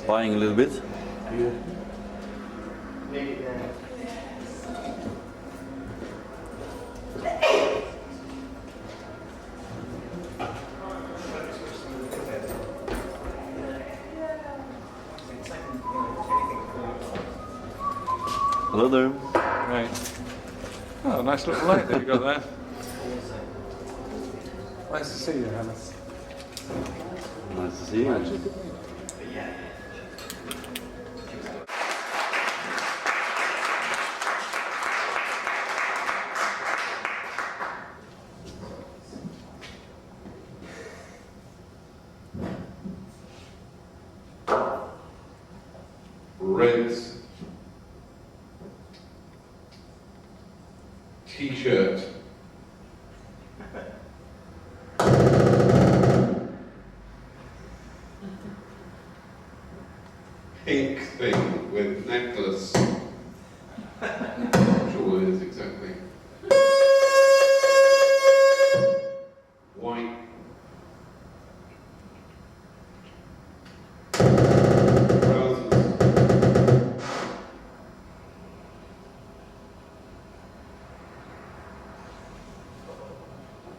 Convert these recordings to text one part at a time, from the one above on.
spying a little bit. Hello there. Right. Oh, nice little light that you got there. Nice to see you, Johannes. Nice to see you. Red t-shirt. Pink thing with necklace. Not sure what it is exactly. White. Trousers.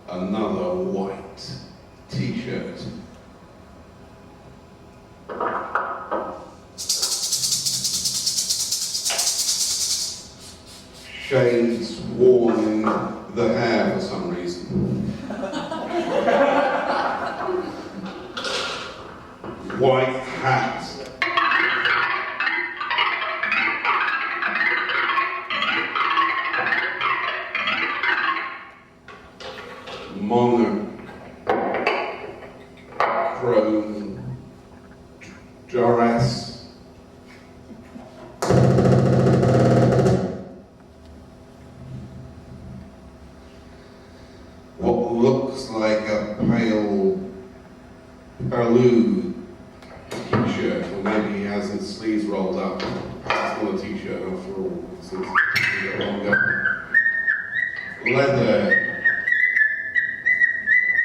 Another white t-shirt. Shades worn in the hair for some reason. White hat. Monochrome dress. What looks like a pale blue t-shirt, or maybe he has his sleeves rolled up. Perhaps it's not a t-shirt after all, since it's a bit longer. Leather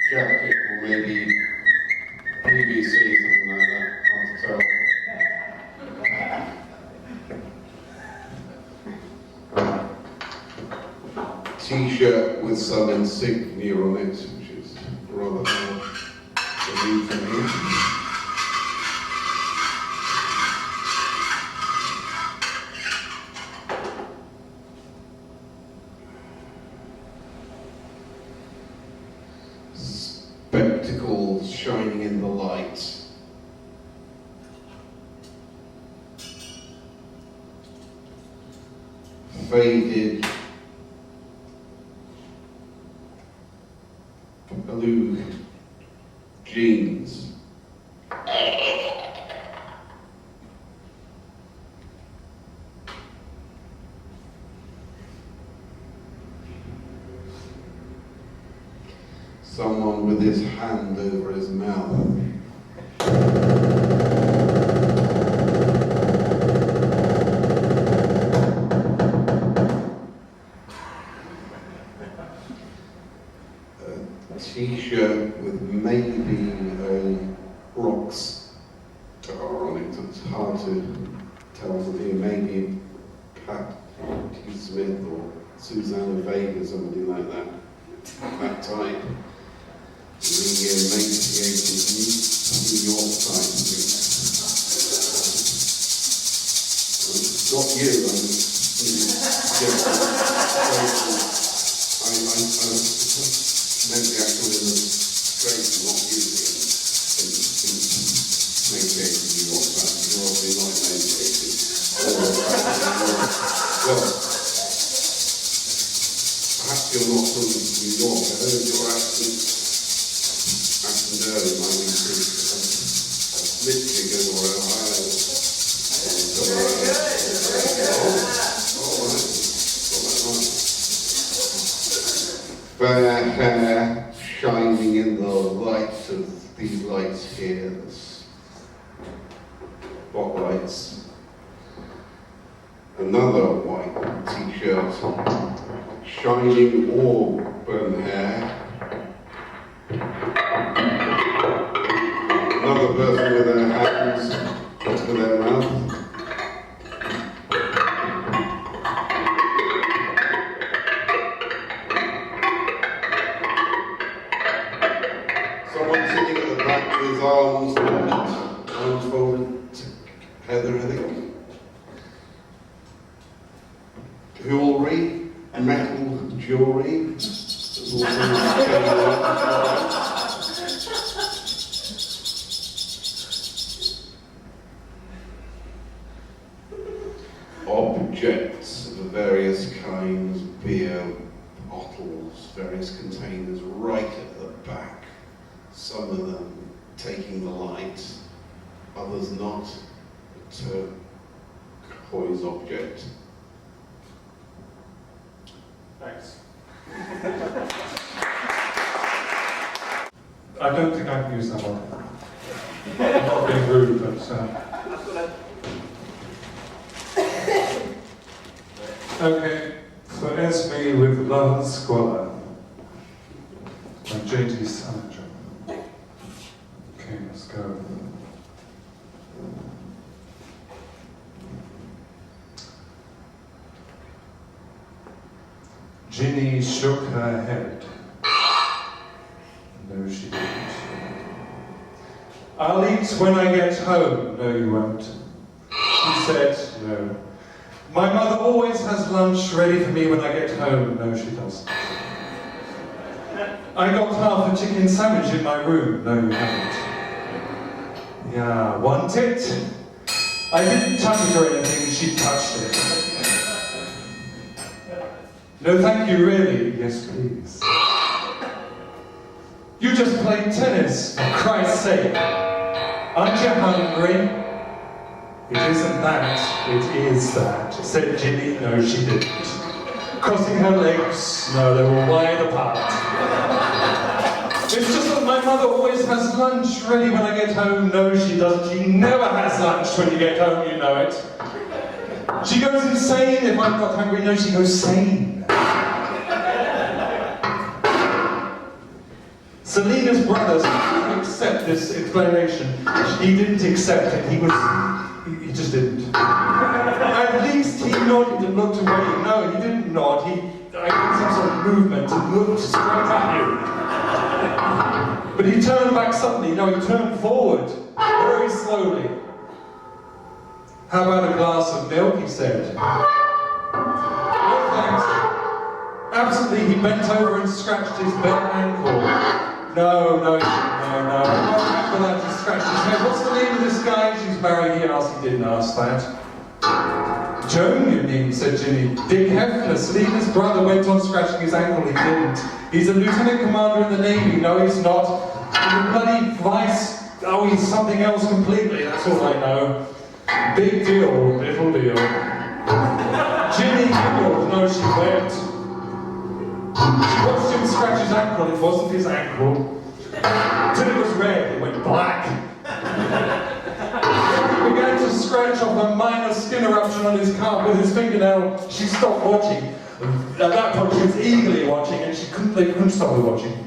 jacket, or maybe PVC, something like that, hard to tell. T-shirt with some insignia on it, which is rather hard to read from here. Spectacles shining in the light. Faded blue jeans. Someone with his hand over his mouth. T-shirt with maybe rock star on it. It's hard to tell from here. Maybe Pat T. Smith or Susanna Vega, somebody like that. That type. The 1980s New York Times. Not you, meant the actual in the straight and not using it in 1980s New York Times. You're obviously not in 1980s. Well, perhaps you're not from New York. I heard your accent early might be Michigan or Ohio. Fair hair shining in the light of these lights here, the spotlights. Another white t-shirt, shining auburn hair. Another person with their hands for them round. Someone sitting at the back with his arms folded together, I think. Jewellery, metal jewellery. Objects of various kinds, beer bottles, various containers right at the back. Some of them taking the light, others not. A turquoise object. Thanks. I don't think I can use that one. I'm not being rude, but... Okay, so Esme with Love and Squalor by J.D. Salinger. Okay, let's go. Ginny shook her head. No, she didn't. I'll eat when I get home. No, you won't. She said, no. My mother always has lunch ready for me when I get home. No, she doesn't. I got half a chicken sandwich in my room. No, you haven't. Yeah, want it? I didn't touch it or anything, she touched it. No, thank you, really. Yes, please. You just played tennis, for Christ's sake. Aren't you hungry? It isn't that, it is that, said Ginny. No, she didn't. Crossing her legs, no, they were wide apart. It's just that my mother always has lunch ready when I get home. No, she doesn't. She never has lunch when you get home, you know it. She goes insane if I'm not hungry. No, she goes sane. Selena's brother didn't accept this explanation. He didn't accept it. He just didn't. At least he nodded and looked away. No, he didn't nod. I did some sort of movement and looked straight at you. But he turned back suddenly. No, he turned forward, very slowly. How about a glass of milk, he said. No, thanks. Absently, he bent over and scratched his bare ankle. No. After that, he scratched his head. What's the name of this guy she's married? He asked. He didn't ask that. Joan, you mean, said Ginny. Dick Hefner, Selena's brother, went on scratching his ankle. He didn't. He's a lieutenant commander in the Navy. No, he's not. He's a bloody vice. Oh, he's something else completely. That's all I know. Big deal, little deal. Ginny giggled. No, she wept. She watched him scratch his ankle. It wasn't his ankle. Till it was red, it went black. He began to scratch off a minor skin eruption on his calf with his fingernail. She stopped watching. At that point, she was eagerly watching, and they couldn't stop her watching.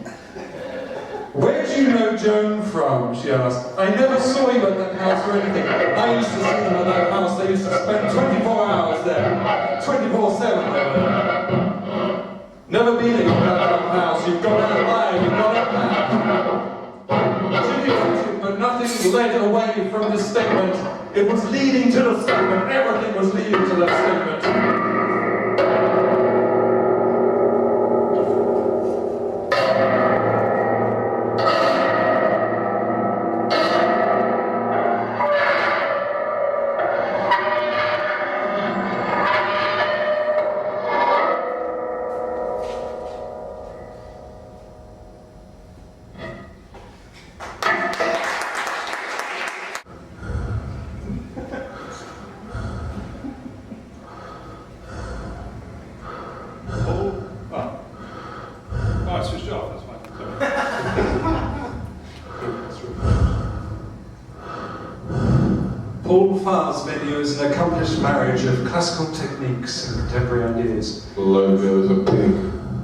Where do you know Joan from? She asked. I never saw you at that house or anything. I used to see them at that house. They used to spend 24 hours there. 24/7 they were there. Never been in that house. You've got out alive. You've got out now. Ginny wanted, but nothing led away from this statement. It was leading to the statement. Everything was leading to that statement. Venue is an accomplished marriage of classical techniques and contemporary ideas. The logo is a pig.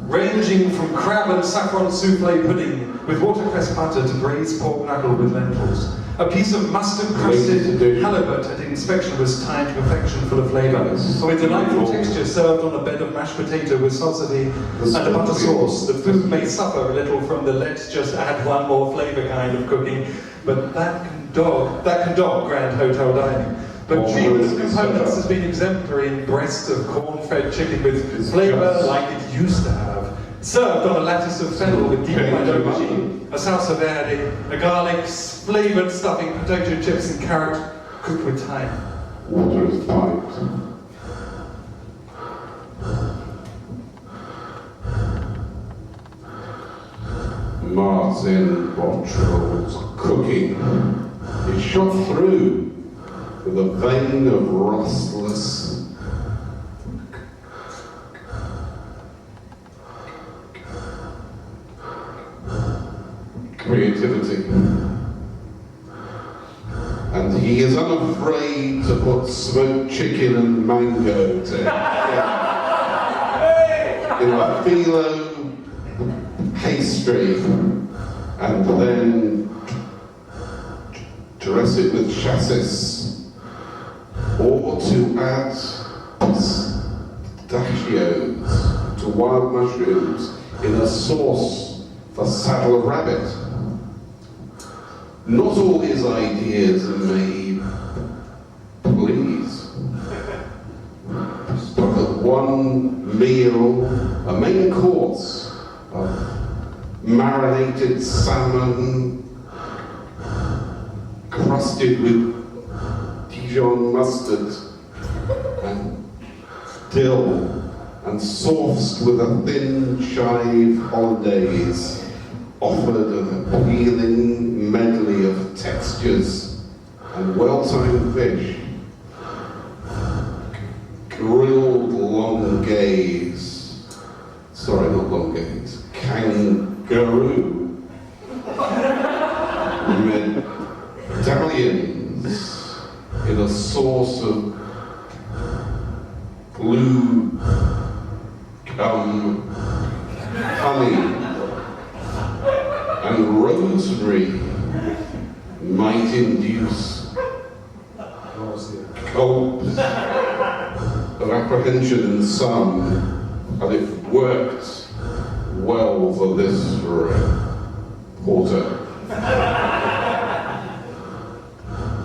ranging from crab and saffron souffle pudding with watercress butter to braised pork knuckle with lentils. A piece of mustard-crusted halibut at inspection was timed to perfection, full of flavour, with delightful texture served on a bed of mashed potato with salsify and a butter sauce. The food may suffer a little from the let's just add one more flavour kind of cooking, but that can dog Grand Hotel dining. But treatment of components has been exemplary in breast of corn-fed chicken with flavour like it used to have. Served on a lattice of fennel with deep-fried aubergine, a salsa verde, a garlic, flavoured stuffing, potato chips and carrot cooked with thyme. Water is piped. Martin Bottrell's cooking is shot through with a vein of restless creativity. And he is unafraid to put smoked chicken and mango in a phyllo pastry and then dress it with chassis, or to add pistachios to wild mushrooms in a sauce for saddle rabbit. Not all his ideas may please, but at one meal, a main course of marinated salmon crusted with Dijon mustard and dill and sauced with a thin chive hollandaise, offered an appealing medley of textures and well-timed fish, grilled kangaroo, medallions in a sauce of blue honey and rosemary might induce gulps of apprehension in some, and it worked well for this porter.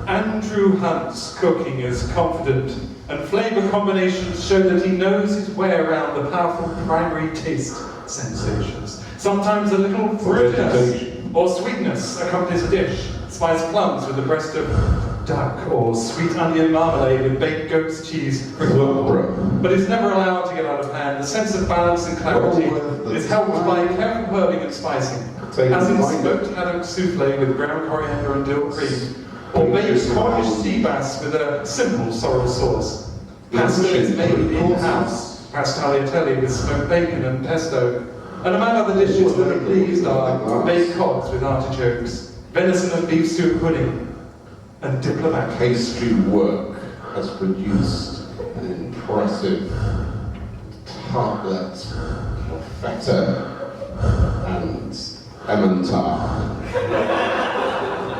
Andrew Hunt's cooking is confident, and flavour combinations show that he knows his way around the powerful primary taste sensations. Sometimes a little fruitiness or sweetness accompanies a dish. Spiced plums with a breast of duck, or sweet onion marmalade with baked goat's cheese, for example. But it's never allowed to get out of hand. The sense of balance and clarity is helped by careful herbing and spicing, as in smoked haddock souffle with ground coriander and dill cream, or baked Cornish sea bass with a simple sorrel sauce. Pasta is made in-house, pasta tagliatelle with smoked bacon and pesto, and among other dishes that are pleased are baked cods with artichokes, venison and beef stew pudding, and diplomat. Pastry work has produced an impressive tartlet of feta and Emmental.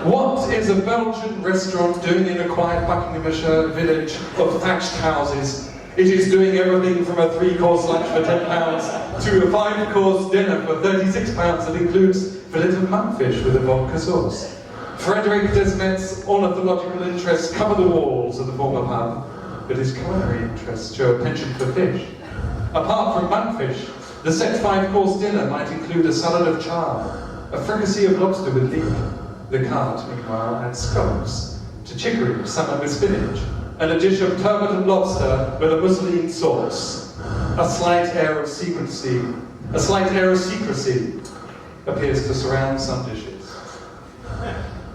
What is a Belgian restaurant doing in a quiet Buckinghamshire village of thatched houses? It is doing everything from a 3-course lunch for £10 to a 5-course dinner for £36 that includes fillet of mudfish with a vodka sauce. Frederick Desmet's ornithological interests cover the walls of the former pub, but his culinary interests show a penchant for fish. Apart from mudfish, the set 5-course dinner might include a salad of char, a fricassee of lobster with leek. The cart, meanwhile, adds scallops to chicory, salmon with spinach, and a dish of turbot and lobster with a mousseline sauce. A slight air of secrecy appears to surround some dishes.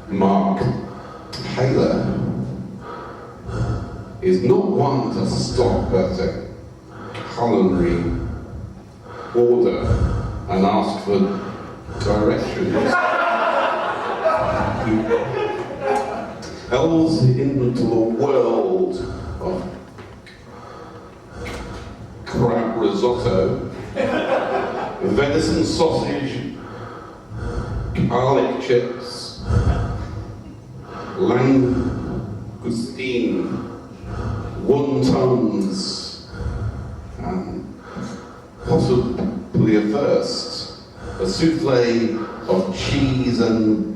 Mark Taylor is not one to stop at a culinary order and ask for directions. He delves into a world of crab risotto venison sausage, garlic chips, langoustine, wontons, and possibly a first, a souffle of cheese and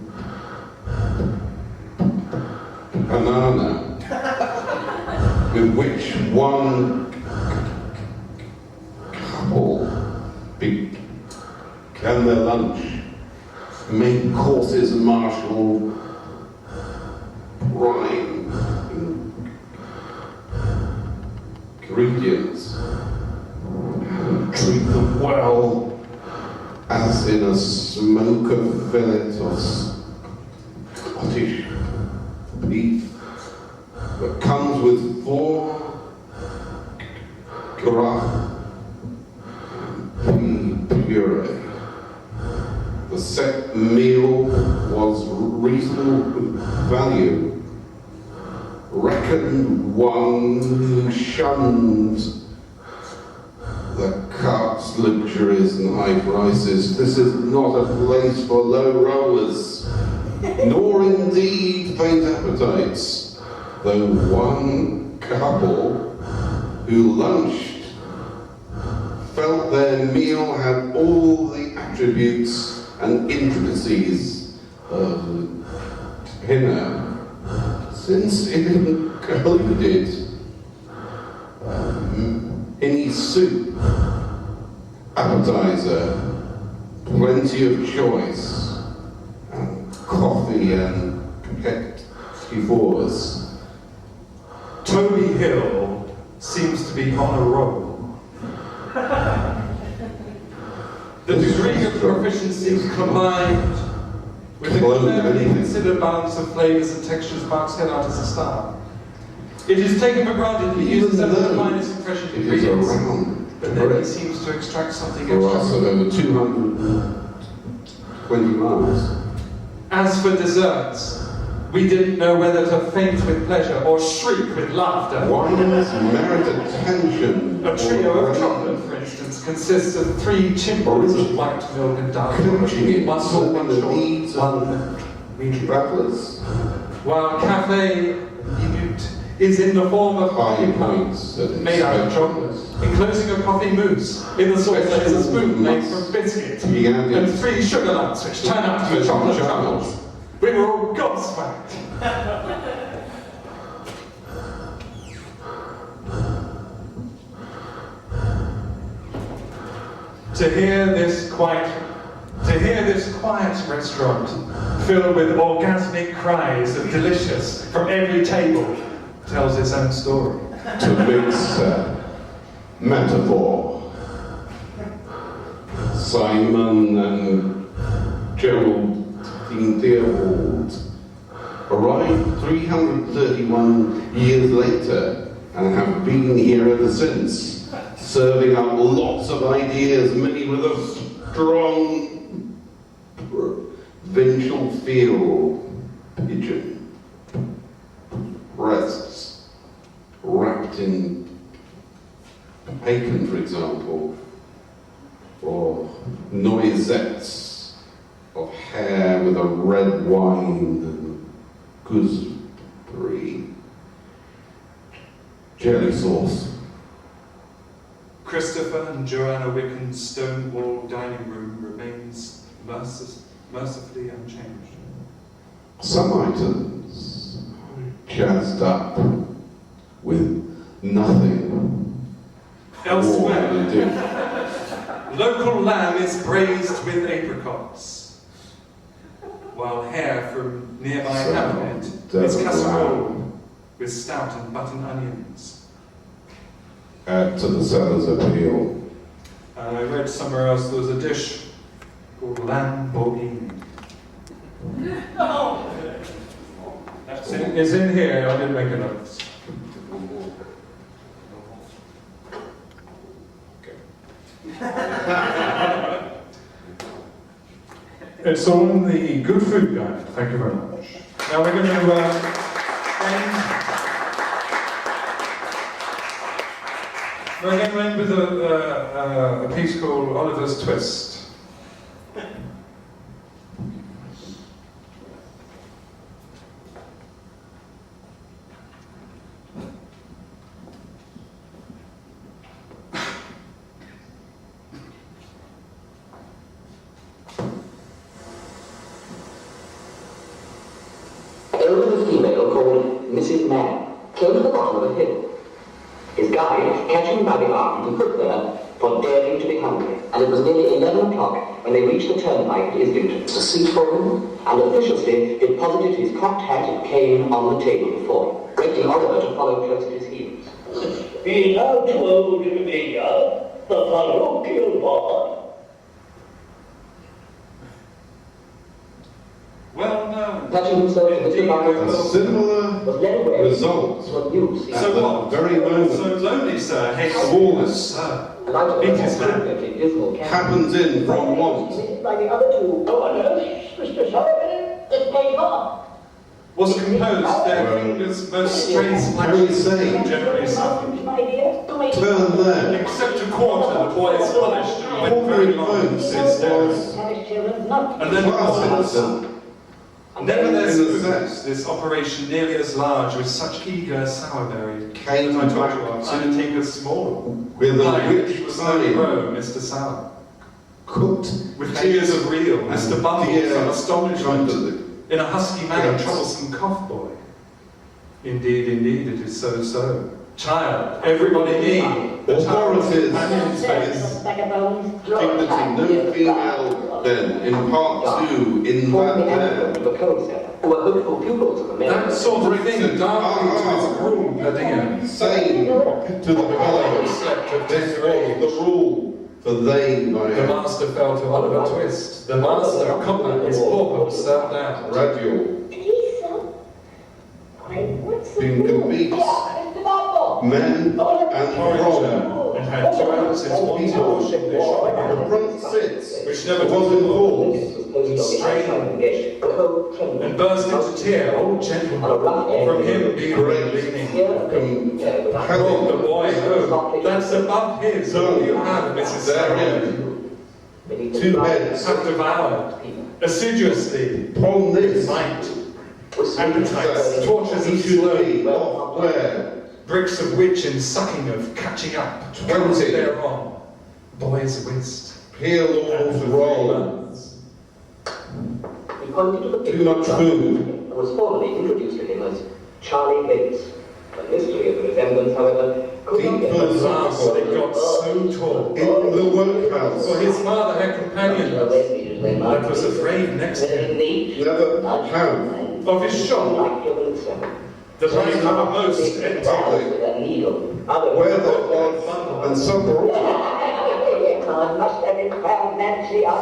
banana, with which one couple began their lunch, main courses and martial brine ingredients, treat them well, as in a smoker fillet of Scottish beef that comes with 4 graph puree. The set meal was reasonable value. Reckoned one who shunned the cups, luxuries and high prices. This is not a place for low rollers, nor indeed faint appetites, though one couple who lunched felt their meal had all the attributes and intricacies of dinner, since it included any soup, appetizer, plenty of choice, and coffee and petit fours. Toby Hill seems to be on a roll. The degree of proficiency combined with the carefully considered balance of flavours and textures marks him out as a star. It is taken for granted he uses some of the finest and freshest ingredients, but then he seems to extract something for us extra. at over 220 miles. As for desserts, we didn't know whether to faint with pleasure or shriek with laughter. Wines merit attention. A trio of chocolate, for instance, consists of 3 chimneys of white milk and dark chocolate, Coaching it, one tall, one the short, needs one and medium. travelers. While Café Minute is in the form of coffee High points points that made out of chocolate, enclosing a coffee mousse. In the sauce there is a spoon made from biscuit, and 3 sugar lumps which turn out to be chocolate truffles. We were all gobsmacked. To hear this quiet restaurant filled with orgasmic cries of delicious from every table tells its own story. To mix metaphor, Simon and Geraldine Theobald arrived 331 years later and have been here ever since, serving up lots of ideas, many with a strong provincial feel. Pigeon breasts wrapped in bacon, for example, or noisettes of hare with a red wine and gooseberry jelly sauce. Christopher and Joanna Wickham's stone-walled dining room remains mercifully unchanged. Some items jazzed up with nothing. Elsewhere, more than local lamb is braised with apricots, while hare from nearby Hamlet is casserole with stout and button onions. add to the seller's appeal. I read somewhere else there was a dish called lamb boheme. It's in here, I didn't make a note. It's on the Good Food Guide. Thank you very much. Now we're going to end. We're going to end with a piece called Oliver's Twist. Elderly female called Mrs. Mann came to the bottom of a hill. His guide, catching him by the arm, he put there for daring to be hungry, and it was nearly 11 o'clock when they reached the turnpike at Islington. A seat for him, and officiously deposited his cocked hat and cane on the table before him, directing Oliver to follow close at his heels. Being now too old to be the parochial board. Well known. Touching himself to Mr. A Bumble's similar was led away result to abuse his at the very moment So lonely, sir. Hates smallness and out of It a is that. significantly dismal camp. happens in from want. Like the other two. No one knows, Mr. Sullivan. It's paper. was composed their fingers most straight Very sane. generally suffering. My dear, to make Turn there. Except a quarter, the boy is punished and went All very very long close. since It then. was Spanish children not. And then classes. nevertheless, In the sense. this operation nearly as large with such eager sourberry. Came As I told back you, to- undertaker small. With a Like rich he was so time. grown, Mr. Sour. Cooked With tears of real, Mr. Bumble dear some astonishment. comforted. In a husky manner, Yes. troublesome cough boy. Indeed, indeed, it is so. Child, everybody need the Authorities. companion's face. Dignity, no female then, in part 2, in Formed the that antidote there. of a concept, who were hopeful pupils of the That men. sort of thing, darkly to his groom, per diem. Saying to the fellows, Slept of this was rage. the rule, for they by The master fell to Oliver Twist. The master, copper, his pauper was served out. gradual Lisa? Why, what's the being rule? convinced Mr. Bumble. men and Foreigner, from and had 2 ounces one people. torch in their The shop, front sits, which never was in force, and burst into tear, old gentleman, from him being leaning. Brought the boy home. That's above his. All you have, Mrs. Sarah. therein, 2 heads, Have devoured assiduously upon this, might, appetites, tortures he of should slow, be off where, bricks of which in sucking of catching up, 20 thereon, boy's whist. peer lords roll, He pointed to the too picture much food, and was formally introduced to him as Charlie Gates. The mystery of the resemblance, however, could not deep get At last they got so tall, in the workhouse, for his father had companions that was afraid next to him never have, of his shop, the place uppermost empty. where there was, and supper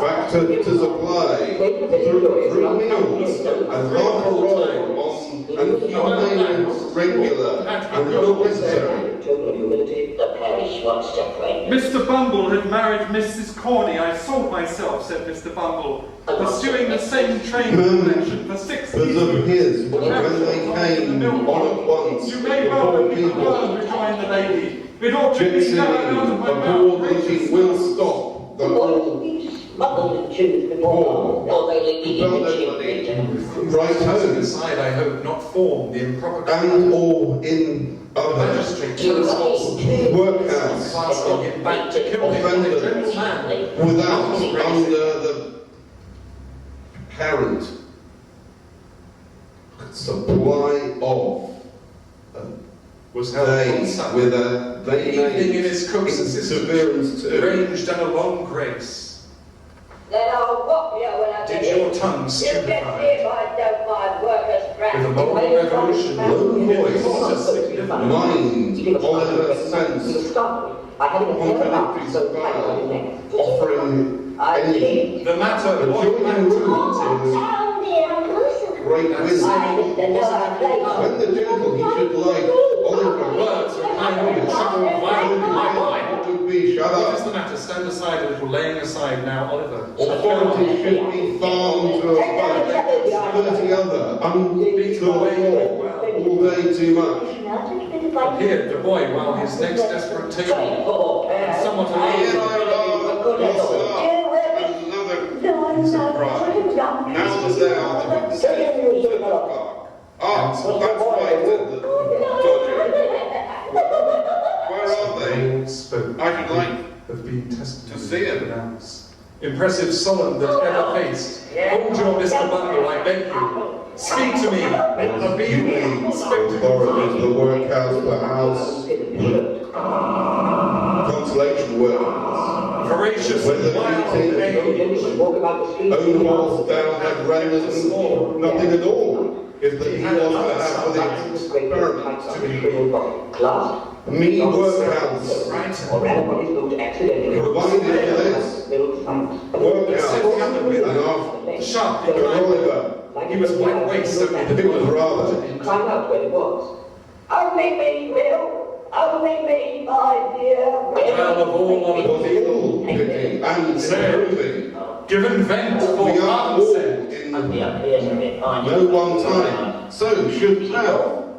factor to supply, through meals, and half a roll on, and few payments regular, and no necessary. Mr. Bumble had married Mrs. Corney. I sold myself, said Mr. Bumble, pursuing the same train of connection for 6 Was years. of his when they came on at once You may well before believe the people. word, rejoined the lady. It ought to be Gypsy, never out of my aboard mouth. that he will stop the whole right home, Beside, I hope, not form the improper and or in other magistrate workhouse, asking him back to kill him with a dreadful man. without under the parent supply of Was held they on Sunday. with a they Evening in his cook's assistant, perseverance to ranged and a long grace. Then I'll whop you when I Did get your it. tongue You can see stupefy? if I don't mind workers' With a moral revolution, low voice, What a significant mind, Oliver sense, I had him tear up so tight on his neck. offering any the matter brought back to meeting. Down there, I'm closer. great wisdom. When the gentle he should like Oliver Words were kind of chuckled violently in my mind. to be shut What is up. the matter? Stand aside a little, laying aside now, Oliver. Authority should be farmed to a bunch, 30 other, unbeatable all day too much. And here, the boy, while his next desperate tale, somewhat Here alone, they are, another surprise. Now that they are the victims of the park. Ah, so that's why I said that. Where are they? spoke I should like have been tested to see it. Impressive solemn that ever faced. Hold your Mr. Bundle, I beg you. Speak to me. Obediently, Authorities, the workhouse, the house, consolation workers. Voracious, When the wild meeting, age. own horse down had rendered nothing at all. If the he was to have for the experiment to be me workhouse. Provided for this workhouse and off Sharp, the Oliver. he was white waist, only the It was rather Find out where it was. Only me, Bill. Only me, my dear. well of all on was the all pity and improving. given vent for We are all consent. in no one time. So should have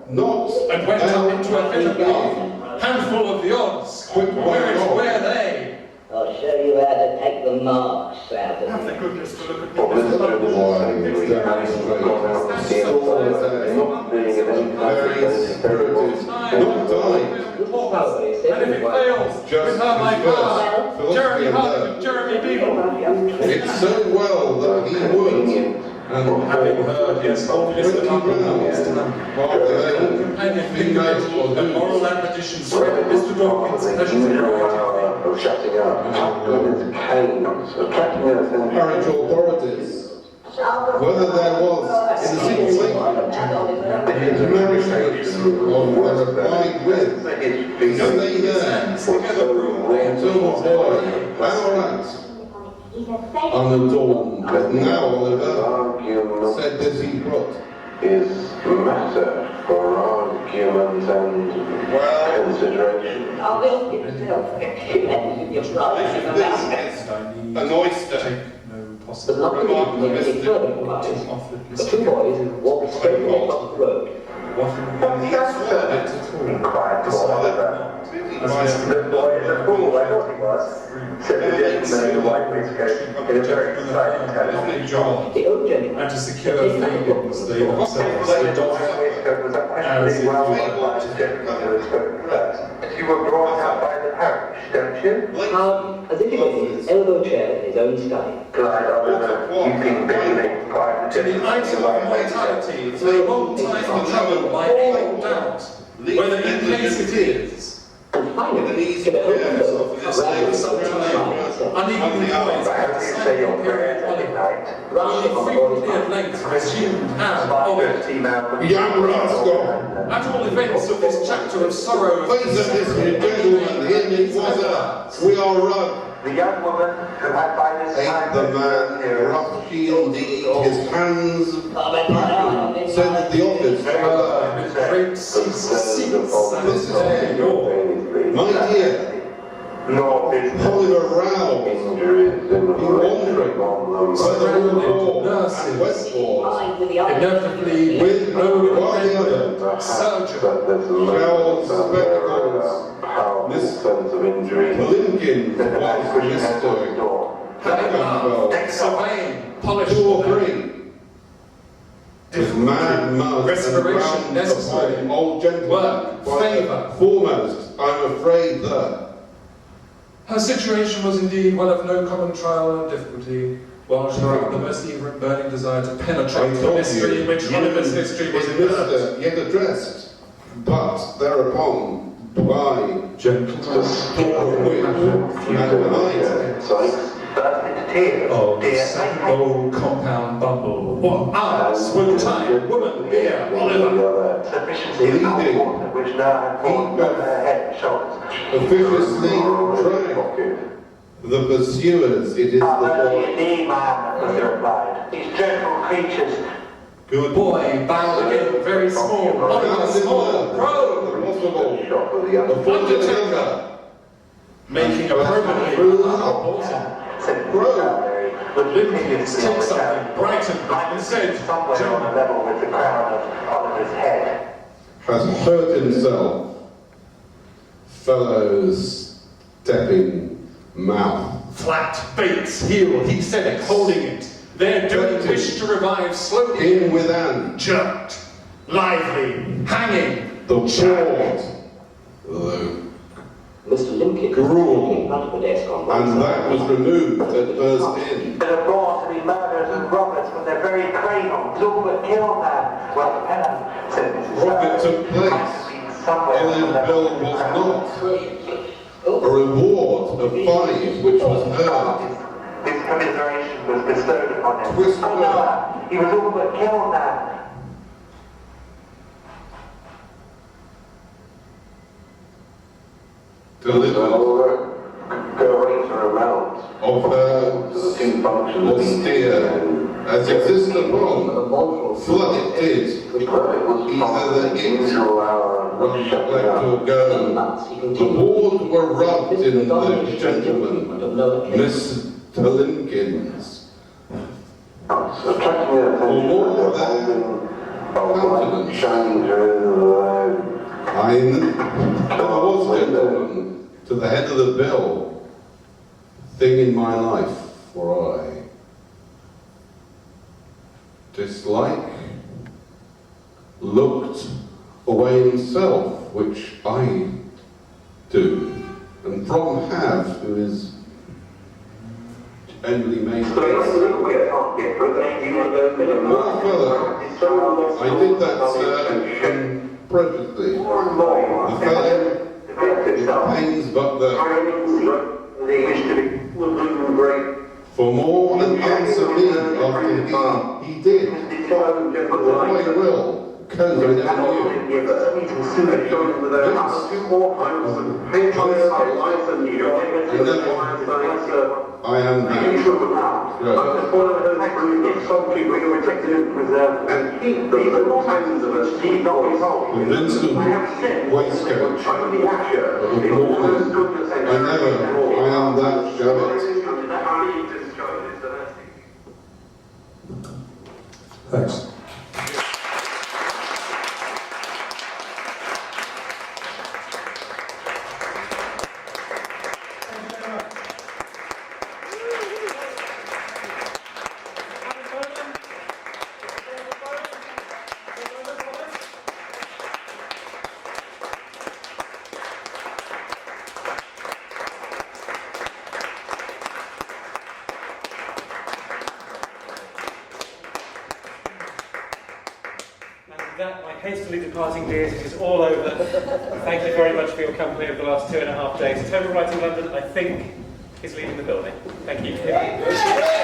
not And went up into a fit of laugh. Handful of the odds. Quick Where were they? I'll show you how to take the marks out Have of the it. goodness to look at Well, me. this is very spirited, not died. And if it fails, Just with her my because power, philosophy Jeremy and Harding love. and Jeremy Beagle. It's so well that he would, and Having heard, yes, old Mr. 20 rounds, while the Companion female pigment or and moral admonition spread Mr. Dawkins' pleasures and variety. Of shutting up, with its canes, attracting their attention. Parish authorities, whether there was in the situation the marriage or applied with, stay there Hands together, until the boy, Ballarat, unadorned, but now Oliver Argument said this he brought. is matter for argument and consideration. An oyster. The two boys walked straight across the road. Inquired for Oliver. The boy is a fool, I thought he was, said the gentleman in the white waistcoat in a very excited tone. The old gentleman And to secure Fagans, they themselves, the The daughter. white waistcoat was unquestionably well worn by the gentleman who had spoken first. You were brought up by the parish, don't you? as if he was in his elbow chair in his own study. Cried Oliver, weeping bitterly, cried the To the gentleman in item the of white mortality, waistcoat. for a long time the trouble might hold doubt, whether in case it is, And finally, to the open door, rather sometime, unequally poised, How do you say your prayers every night? only frequently at length resumed have of it. Young rascal! At all events of this chapter of sorrow, Please let this gentleman hear me was we are rug. The young woman who had by this Ain't time the man rough he indeed, his hands said that the office. with great seats, This is and door. My dear, Nor is Oliver Rouse, injuries in the wandering, Surrounded, nurses, Westbourne, inevitably with no one the other, surgeon, Charles Spectacles, powerful Miss sense of injury. Lincoln Then the man was pushed his hand to the Mr. door. having loved, Campbell, surveying, polished, 2 or 3. With mad mud Respiration and round necessary. upon old gentleman, Work, by favour. the foremost, I'm afraid that. Her situation was indeed one of no common trial and difficulty, while she felt the most eager and burning desire to I penetrate the told mystery you, in which Oliver's history was is immersed. Mr. yet addressed, but thereupon, by Gentle door of which, and behind, Burst into tears. Oh, Dear, second old compound bumble. What hours would time, woman, beer, Oliver. sufficiency of cold water which now had fallen over her head and shoulders. officiously track the pursuers, it is the boy. Indeed, ma'am, was the reply. These dreadful creatures. Good Boy, bound again, very small, Oliver, small, probe, Possible. undertaker, making a permanently pausing. Said Bro. Mary, with Limpkins, previously on take the something, ground. brighten, Like instead, somewhere on a gentlemen. level with the crown of Oliver's head. Has hurt himself fellow's stepping mouth. Flat, Bates, heel, he said it, holding it. There doing wish to revive slowly. In within, Jerked, lively, hanging. the board, the Mr. Lincoln gruel, in front of the desk on one and side. that was removed at first in. They're brought to be murderers and robbers from their very cradle. Look but kill man. Well, Penham, said Mrs. What took place in the bill was not a reward of 5 which was earned. This commiseration was bestowed upon him. Twist Oh no, he was all but killed man. Delivered Greater amount of her austere as exist upon, flood it did, either the it run left or go. The board were rubbed in the gentleman, Mr. Lincoln's, attracting their for more attention, than light shining through I was gentleman to the head of the bill, thing in my life, for I dislike, looked away himself, which I do, and from have, who is generally made more further, I did that, sir, previously. The fellow, it pains but for more and answer me after he did. For I will, cause I never knew. I am that. Vincent waistcoat of Bohman. I am that Janet. Thanks. That, my hastily departing dears, it is all over. Thank you very much for your company over the last 2.5 days. Total Writing London, I think, is leaving the building. Thank you.